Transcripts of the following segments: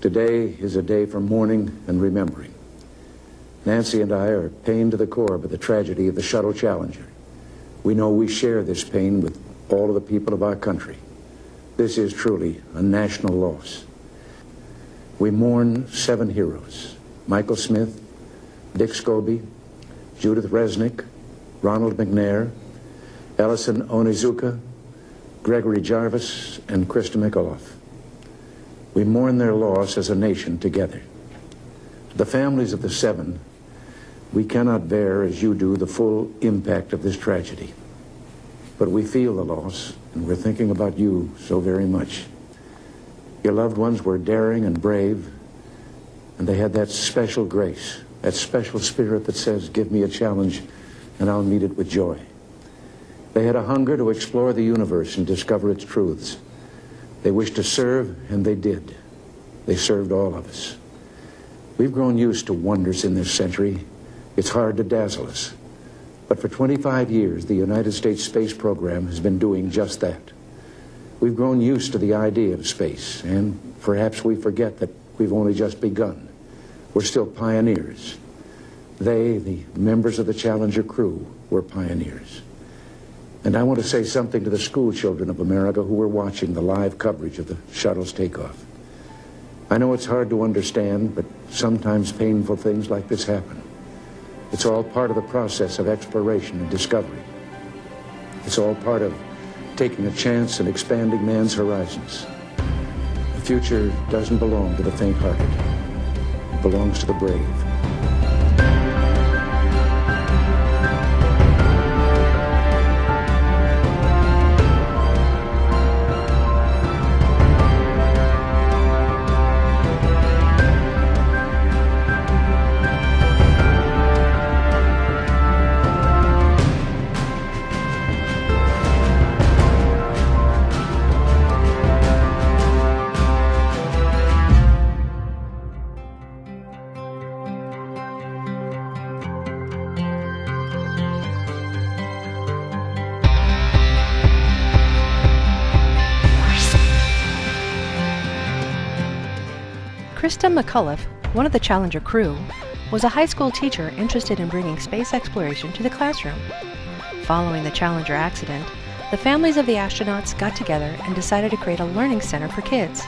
Today is a day for mourning and remembering. Nancy and I are pained to the core by the tragedy of the Shuttle Challenger. We know we share this pain with all of the people of our country. This is truly a national loss. We mourn 7 heroes: Michael Smith, Dick Scobie, Judith Resnick, Ronald McNair, Ellison Onizuka, Gregory Jarvis, and Krista McAuliffe. We mourn their loss as a nation together. The families of the 7, we cannot bear, as you do, the full impact of this tragedy. But we feel the loss, and we're thinking about you so very much. Your loved ones were daring and brave, and they had that special grace, that special spirit that says, give me a challenge, and I'll meet it with joy. They had a hunger to explore the universe and discover its truths. They wished to serve, and they did. They served all of us. We've grown used to wonders in this century. It's hard to dazzle us. But for 25 years, the United States space program has been doing just that. We've grown used to the idea of space, and perhaps we forget that we've only just begun. We're still pioneers. They, the members of the Challenger crew, were pioneers. And I want to say something to the school children of America who were watching the live coverage of the shuttle's takeoff. I know it's hard to understand, but sometimes painful things like this happen. It's all part of the process of exploration and discovery. It's all part of taking a chance and expanding man's horizons. The future doesn't belong to the faint-hearted. It belongs to the brave. Krista McAuliffe, one of the Challenger crew, was a high school teacher interested in bringing space exploration to the classroom. Following the Challenger accident, the families of the astronauts got together and decided to create a learning center for kids.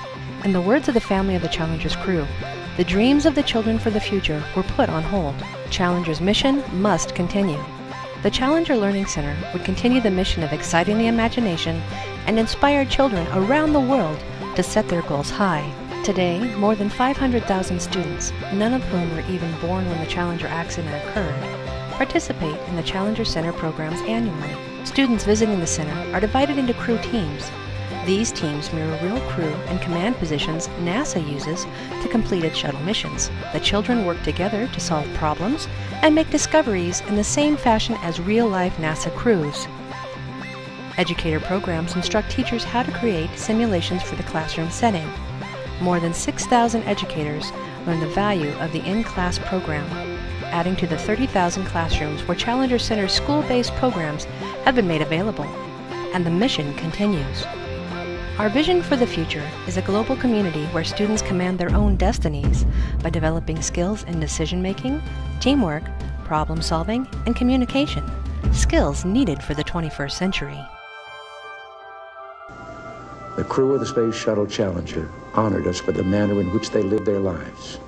In the words of the family of the Challenger's crew, the dreams of the children for the future were put on hold. Challenger's mission must continue. The Challenger Learning Center would continue the mission of exciting the imagination and inspire children around the world to set their goals high. Today, more than 500,000 students, none of whom were even born when the Challenger accident occurred, participate in the Challenger Center programs annually. Students visiting the center are divided into crew teams. These teams mirror real crew and command positions NASA uses to complete its shuttle missions. The children work together to solve problems and make discoveries in the same fashion as real-life NASA crews. Educator programs instruct teachers how to create simulations for the classroom setting. More than 6,000 educators learn the value of the in-class program, adding to the 30,000 classrooms where Challenger Center's school-based programs have been made available, and the mission continues. Our vision for the future is a global community where students command their own destinies by developing skills in decision-making, teamwork, problem-solving, and communication, skills needed for the 21st century. The crew of the Space Shuttle Challenger honored us with the manner in which they lived their lives.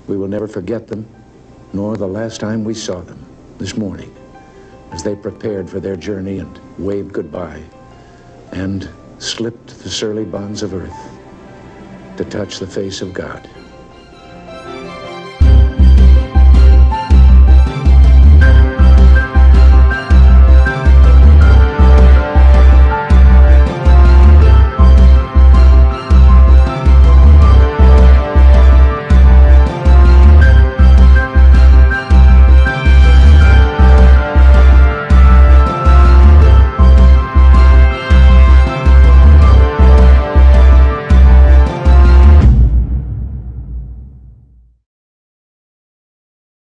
We will never forget them, nor the last time we saw them, this morning, as they prepared for their journey and waved goodbye and slipped the surly bonds of Earth to touch the face of God.